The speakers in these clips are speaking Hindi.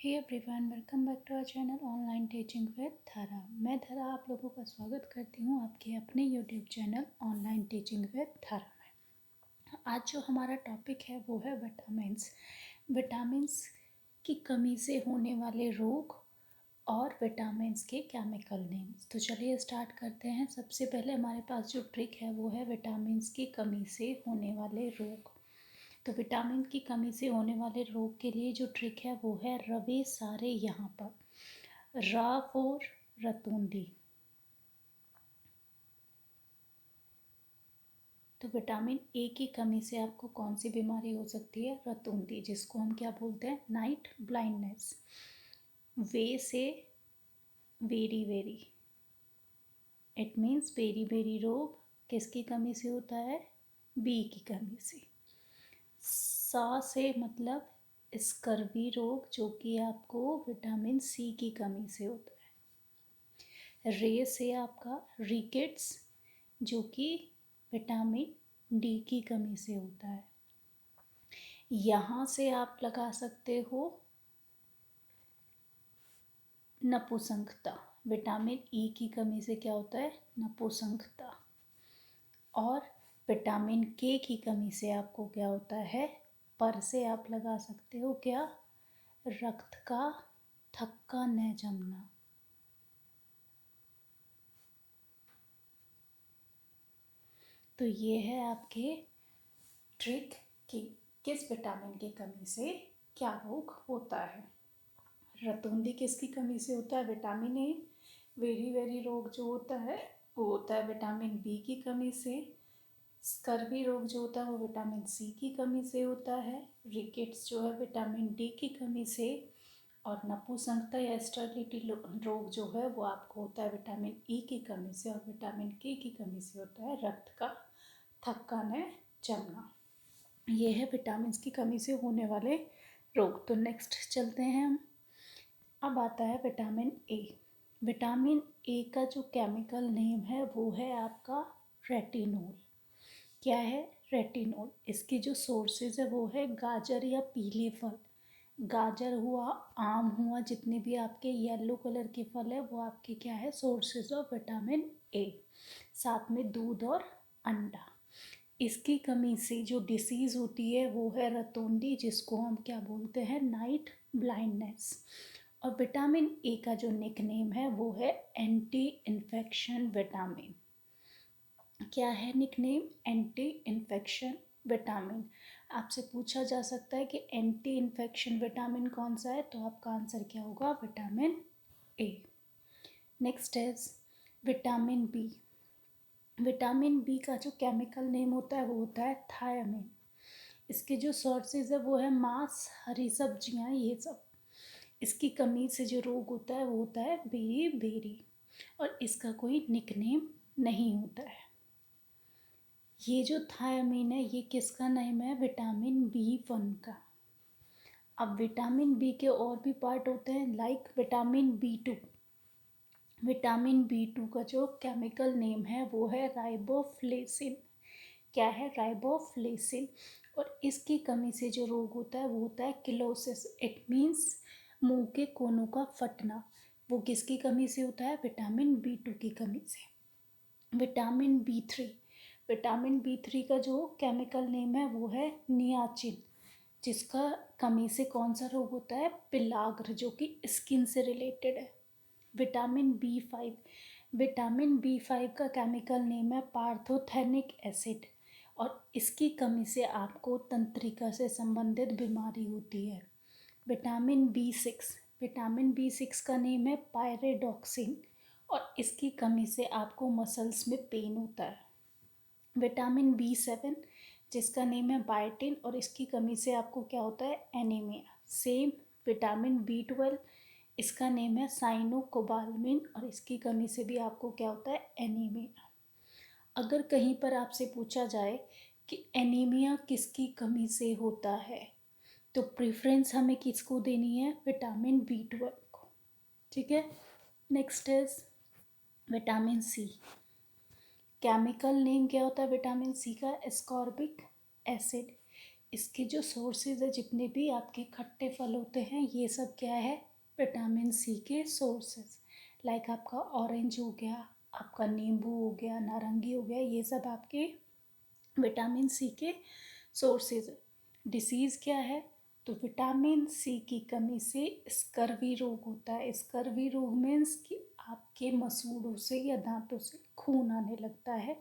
Hey everyone, welcome back to our channel online teaching with Dhara. मैं धरा आप लोगों का स्वागत करती हूँ आपके अपने YouTube channel online teaching with धरा में। आज जो हमारा टॉपिक है वो है विटामिन्स। विटामिन्स की कमी से होने वाले रोग और विटामिन्स के केमिकल नेम्स। तो चलिए स्टार्ट करते हैं। सबसे पहले हमारे पास जो ट्रिक है वो है विटामिन्स की कमी से होने वाले रोग। तो विटामिन की कमी से होने वाले रोग के लिए जो ट्रिक है वो है रवे सारे यहाँ पर। रा फॉर रतूंदी। तो विटामिन ए की कमी से आपको कौन सी बीमारी हो सकती है? रतूंदी, जिसको हम क्या बोलते हैं? Night blindness. We say very very, it means beriberi रोग किसकी कमी से होता है? बी की कमी से। सा से मतलब स्कर्वी रोग, जो कि आपको विटामिन सी की कमी से होता है। रे से आपका रिकेट्स, जो कि विटामिन डी की कमी से होता है। यहाँ से आप लगा सकते हो नपुंसकता। विटामिन ई की कमी से क्या होता है? नपुंसकता। और विटामिन के की कमी से आपको क्या होता है? पर से आप लगा सकते हो क्या? रक्त का थक्का न जमना। तो ये है आपके ट्रिक कि किस विटामिन की कमी से क्या रोग होता है। रतूंदी किसकी कमी से होता है? विटामिन ए। वेरी वेरी रोग जो होता है वो होता है विटामिन बी की कमी से। स्कर्वी रोग जो होता है वो विटामिन सी की कमी से होता है। रिकेट्स जो है विटामिन डी की कमी से। और नपुंसकता या स्टेरिलिटी रोग जो है वो आपको होता है विटामिन ई की कमी से। और विटामिन के की कमी से होता है रक्त का थक्का न जमना। ये है विटामिन की कमी से होने वाले रोग। तो नेक्स्ट चलते हैं हम। अब आता है विटामिन ए। विटामिन ए का जो केमिकल नेम है वो है आपका रेटिनोल। क्या है? रेटिनोल। इसकी जो सोर्सेज है वो है गाजर या पीले फल। गाजर हुआ, आम हुआ, जितने भी आपके येलो कलर के फल है वो आपके क्या है? Sources of vitamin A. साथ में दूध और अंडा। इसकी कमी से जो डिसीज़ होती है वो है रतौंधी, जिसको हम क्या बोलते हैं? Night blindness. और विटामिन ए का जो निकनेम है वो है एंटी इन्फेक्शन विटामिन। क्या है निकनेम? Anti infection vitamin. आपसे पूछा जा सकता है कि एंटी इन्फेक्शन विटामिन कौन सा है, तो आपका आंसर क्या होगा? Vitamin A. Next is vitamin B. Vitamin B का जो केमिकल नेम होता है वो होता है थायमिन। इसके जो सोर्सेज है वो है मांस, हरी सब्जियां, ये सब। इसकी कमी से जो रोग होता है वो होता है बेरी बेरी। और इसका कोई निकनेम नहीं होता है। ये जो थायमिन है ये किसका नेम है? विटामिन बी1 का। अब विटामिन बी के और भी पार्ट होते हैं, लाइक विटामिन बी2। विटामिन बी2 का जो केमिकल नेम है वो है राइबोफ्लेविन। क्या है? राइबोफ्लेविन। और इसकी कमी से जो रोग होता है वो होता है किलोसिस। इट मीन्स मुंह के कोनों का फटना। वो किसकी कमी से होता है? विटामिन बी2 की कमी से। Vitamin B3. विटामिन बी3 का जो केमिकल नेम है वो है नियाचिन, जिसका कमी से कौन सा रोग होता है? पिलाग्र, जो कि स्किन से रिलेटेड है। Vitamin B5. विटामिन बी5 का केमिकल नेम है पार्थोथेनिक एसिड। और इसकी कमी से आपको तंत्रिका से संबंधित बीमारी होती है। Vitamin B6. विटामिन बी6 का नेम है पायरेडॉक्सिन। और इसकी कमी से आपको मसल्स में पेन होता है। विटामिन बी7, जिसका नेम है बायोटिन। और इसकी कमी से आपको क्या होता है? एनीमिया। सेम विटामिन बी12, इसका नेम है साइनोकोबालामिन। और इसकी कमी से भी आपको क्या होता है? एनीमिया। अगर कहीं पर आपसे पूछा जाए कि एनीमिया किसकी कमी से होता है, तो प्रेफरेंस हमें किसको देनी है? विटामिन बी12 को। ठीक है। Next is vitamin C. Chemical name क्या होता है विटामिन सी का? Ascorbic acid. इसके जो सोर्सेज है, जितने भी आपके खट्टे फल होते हैं, ये सब क्या है, विटामिन सी के सोर्सेज। लाइक आपका ऑरेंज हो गया, आपका नींबू हो गया, नारंगी हो गया, ये सब आपके विटामिन सी के सोर्सेज है। डिसीज़ क्या है, तो विटामिन सी की कमी से स्कर्वी रोग होता है। स्कर्वी रोग मीन्स कि आपके मसूड़ों से या दांतों से खून आने लगता है,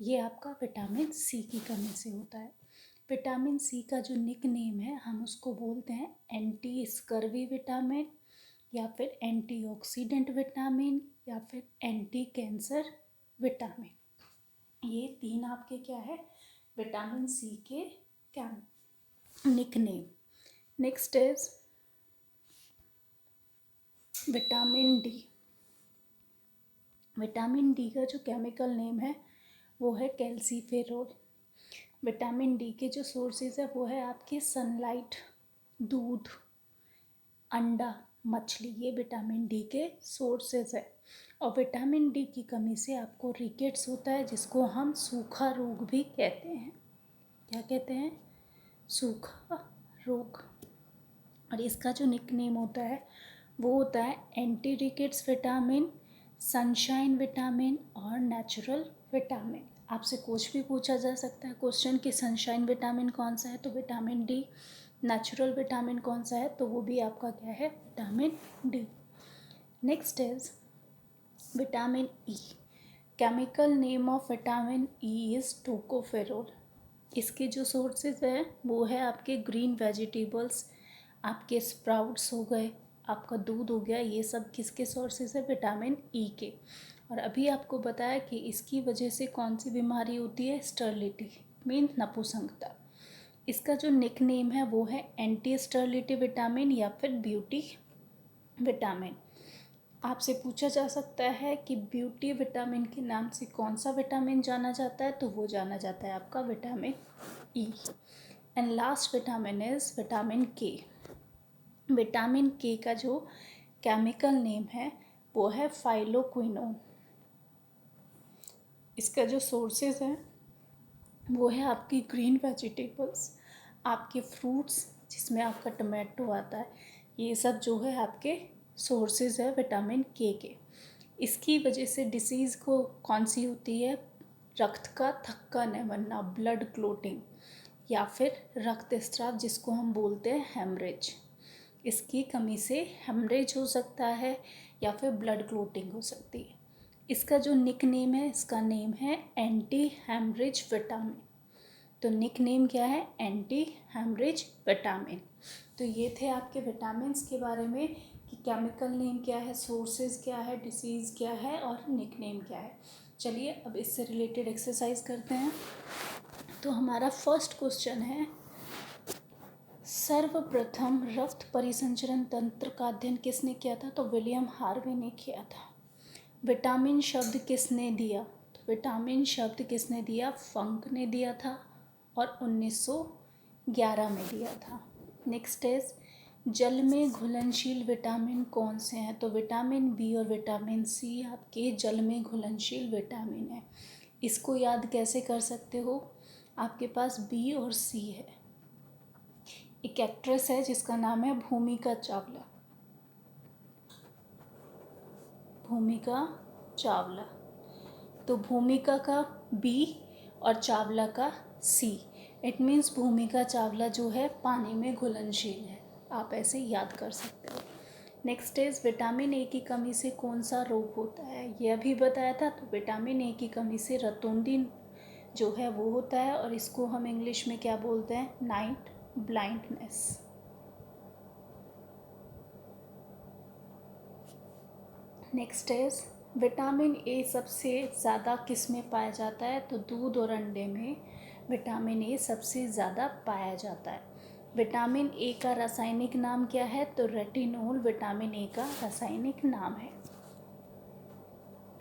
ये आपका विटामिन सी की कमी से होता है। विटामिन सी का जो निक नेम है, हम उसको बोलते हैं एंटी स्कर्वी विटामिन, या फिर एंटीऑक्सीडेंट विटामिन, या फिर एंटी कैंसर विटामिन। ये तीन आपके क्या है, विटामिन सी के क्या nickname. Next is vitamin D. Vitamin D का जो केमिकल नेम है वो है कैल्सीफेरोल। विटामिन डी के जो सोर्सेज है वो है आपके सनलाइट, दूध, अंडा, मछली, ये विटामिन डी के सोर्सेज है। और विटामिन डी की कमी से आपको रिकेट्स होता है, जिसको हम सूखा रोग भी कहते हैं। क्या कहते हैं, सूखा रोग। और इसका जो निक नेम होता है वो होता है anti rickets vitamin, sunshine vitamin और नेचुरल विटामिन। आपसे कुछ भी पूछा जा सकता है क्वेश्चन कि सनशाइन विटामिन कौन सा है, तो विटामिन डी। नेचुरल विटामिन कौन सा है, तो वो भी आपका क्या है, vitamin D. Next is vitamin E. Chemical name of vitamin E is tocopherol. इसके जो सोर्सेज हैं वो है आपके ग्रीन वेजिटेबल्स, आपके स्प्राउट्स हो गए, आपका दूध हो गया, ये सब किसके सोर्सेज है, विटामिन ई के। और अभी आपको बताया कि इसकी वजह से कौन सी बीमारी होती है, स्टर्लिटी मीन नपुंसकता। इसका जो निक नेम है वो है एंटी स्टर्लिटी विटामिन या फिर ब्यूटी विटामिन। आपसे पूछा जा सकता है कि ब्यूटी विटामिन के नाम से कौन सा विटामिन जाना जाता है, तो वो जाना जाता है आपका vitamin E. And last vitamin is vitamin के। विटामिन के का जो केमिकल नेम है वो है फाइलोक्विनोन। इसका जो सोर्सेज है वो है आपकी ग्रीन वेजिटेबल्स, आपके फ्रूट्स जिसमें आपका टमाटो आता है, ये सब जो है आपके सोर्सेज है विटामिन के। इसकी वजह से डिसीज़ को कौन सी होती है, रक्त का थक्का न बनना, ब्लड क्लोटिंग, या फिर रक्त स्राव जिसको हम बोलते हैं हेमरेज। इसकी कमी से हेमरेज हो सकता है या फिर ब्लड क्लोटिंग हो सकती है। इसका जो निक नेम है, इसका नेम है एंटी हेमरेज विटामिन। तो निक नेम क्या है, एंटी हेमरेज विटामिन। तो ये थे आपके विटामिन्स के बारे में कि केमिकल नेम क्या है, सोर्सेज क्या है, डिसीज़ क्या है और निक नेम क्या है। चलिए अब इससे रिलेटेड एक्सरसाइज करते हैं। तो हमारा फर्स्ट क्वेश्चन है, सर्वप्रथम रक्त परिसंचरण तंत्र का अध्ययन किसने किया था, तो विलियम हार्वे ने किया था। विटामिन शब्द किसने दिया, तो विटामिन शब्द किसने दिया, फंक ने दिया था और 1911 में दिया था। नेक्स्ट इज जल में घुलनशील विटामिन कौन से हैं, तो विटामिन बी और विटामिन सी आपके जल में घुलनशील विटामिन है। इसको याद कैसे कर सकते हो, आपके पास बी और सी है। एक एक्ट्रेस है जिसका नाम है भूमिका चावला, भूमिका चावला। तो भूमिका का बी और चावला का सी, इट मीन्स भूमिका चावला जो है पानी में घुलनशील है। आप ऐसे याद कर सकते हो। नेक्स्ट इज विटामिन ए की कमी से कौन सा रोग होता है, ये अभी बताया था। तो विटामिन ए की कमी से रतौंधी जो है वो होता है, और इसको हम इंग्लिश में क्या बोलते हैं, night blindness. Next is vitamin A सबसे ज़्यादा किस में पाया जाता है, तो दूध और अंडे में विटामिन ए सबसे ज़्यादा पाया जाता है। विटामिन ए का रासायनिक नाम क्या है, तो रेटिनोल विटामिन ए का रासायनिक नाम है।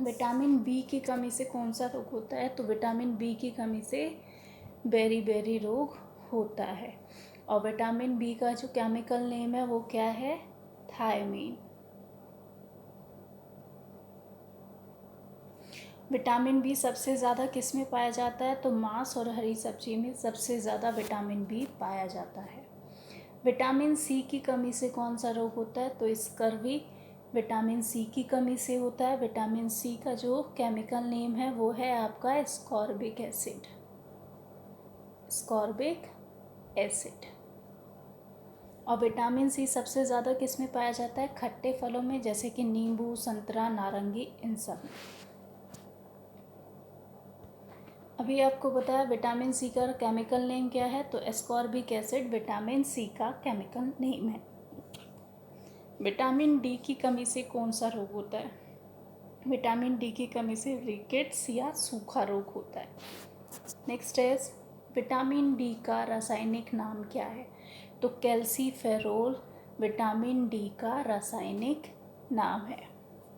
विटामिन बी की कमी से कौन सा रोग होता है, तो विटामिन बी की कमी से बेरी रोग होता है। और विटामिन बी का जो केमिकल नेम है वो क्या है, थायमीन। विटामिन बी सबसे ज़्यादा किस में पाया जाता है? तो मांस और हरी सब्जी में सबसे ज़्यादा विटामिन बी पाया जाता है। विटामिन सी की कमी से कौन सा रोग होता है? तो स्कर्वी विटामिन सी की कमी से होता है। विटामिन सी का जो केमिकल नेम है वो है आपका एस्कॉर्बिक एसिड। Ascorbic acid. और विटामिन सी सबसे ज़्यादा किस में पाया जाता है? खट्टे फलों में, जैसे कि नींबू, संतरा, नारंगी, इन सब में। अभी आपको बताया विटामिन सी का केमिकल नेम क्या है? तो एस्कॉर्बिक एसिड विटामिन सी का केमिकल नेम है। विटामिन डी की कमी से कौन सा रोग होता है? विटामिन डी की कमी से रिकेट्स या सूखा रोग होता है। नेक्स्ट इज विटामिन डी का रासायनिक नाम क्या है? तो कैल्सीफेरोल विटामिन डी का रासायनिक नाम है।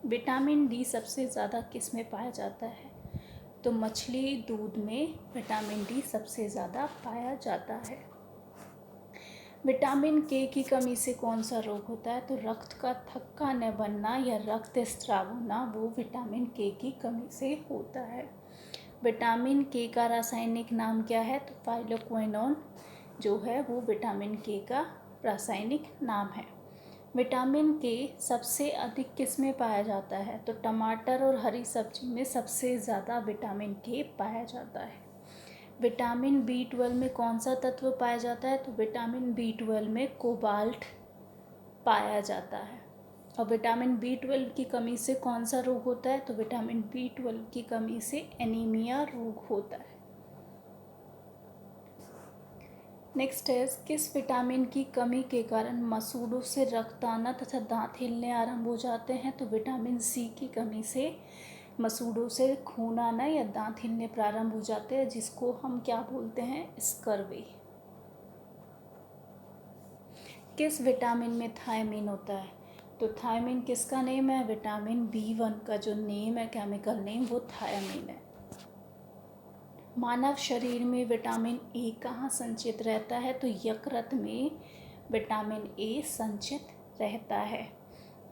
विटामिन डी सबसे ज़्यादा किस में पाया जाता है? तो मछली दूध में विटामिन डी सबसे ज़्यादा पाया जाता है। विटामिन के की कमी से कौन सा रोग होता है? तो रक्त का थक्का न बनना या रक्त स्राव होना, वो विटामिन के की कमी से होता है। विटामिन के का रासायनिक नाम क्या है? तो फाइलोक्विनोन जो है वो विटामिन के का रासायनिक नाम है। विटामिन के सबसे अधिक किस में पाया जाता है? तो टमाटर और हरी सब्जी में सबसे ज़्यादा विटामिन के पाया जाता है। विटामिन बी12 में कौन सा तत्व पाया जाता है? तो विटामिन बी12 में कोबाल्ट पाया जाता है। और विटामिन बी12 की कमी से कौन सा रोग होता है? तो विटामिन बी12 की कमी से एनीमिया रोग होता है। नेक्स्ट है, किस विटामिन की कमी के कारण मसूड़ों से रक्त आना तथा दांत हिलने आरंभ हो जाते हैं? तो विटामिन सी की कमी से मसूड़ों से खून आना या दांत हिलने प्रारंभ हो जाते हैं, जिसको हम क्या बोलते हैं? स्कर्वी। किस विटामिन में थायमीन होता है? तो थायमीन किसका नेम है? विटामिन बी1 का जो नेम है, केमिकल नेम, वो थायमीन है। मानव शरीर में विटामिन ए कहाँ संचित रहता है? तो यकृत में विटामिन ए संचित रहता है।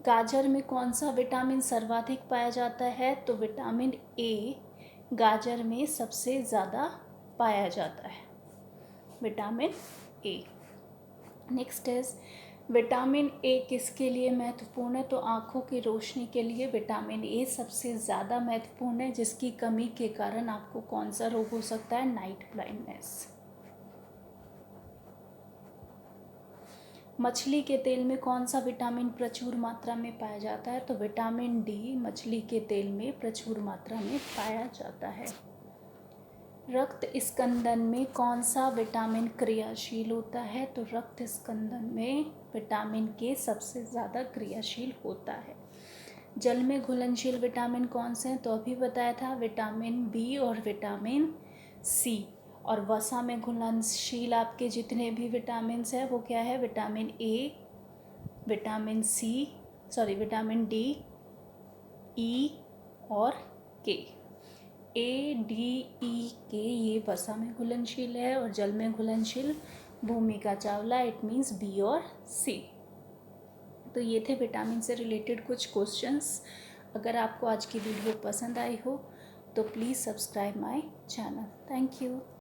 गाजर में कौन सा विटामिन सर्वाधिक पाया जाता है? तो विटामिन ए गाजर में सबसे ज़्यादा पाया जाता है, vitamin A. Next is vitamin A किसके लिए महत्वपूर्ण है? तो आँखों की रोशनी के लिए विटामिन ए सबसे ज़्यादा महत्वपूर्ण है, जिसकी कमी के कारण आपको कौन सा रोग हो सकता है? Night blindness. मछली के तेल में कौन सा विटामिन प्रचुर मात्रा में पाया जाता है? तो विटामिन डी मछली के तेल में प्रचुर मात्रा में पाया जाता है। रक्त स्कंदन में कौन सा विटामिन क्रियाशील होता है? तो रक्त स्कंदन में विटामिन के सबसे ज़्यादा क्रियाशील होता है। जल में घुलनशील विटामिन कौन से हैं? तो अभी बताया था, विटामिन बी और विटामिन सी। और वसा में घुलनशील आपके जितने भी विटामिन हैं वो क्या है? Vitamin A, vitamin C, vitamin D, E और के। ए, डी, ई, के ये वसा में घुलनशील है, और जल में घुलनशील भूमिका चावला, इट मीन्स बी और सी। तो ये थे विटामिन से रिलेटेड कुछ क्वेश्चंस। अगर आपको आज की वीडियो पसंद आई हो तो please subscribe my channel. Thank you.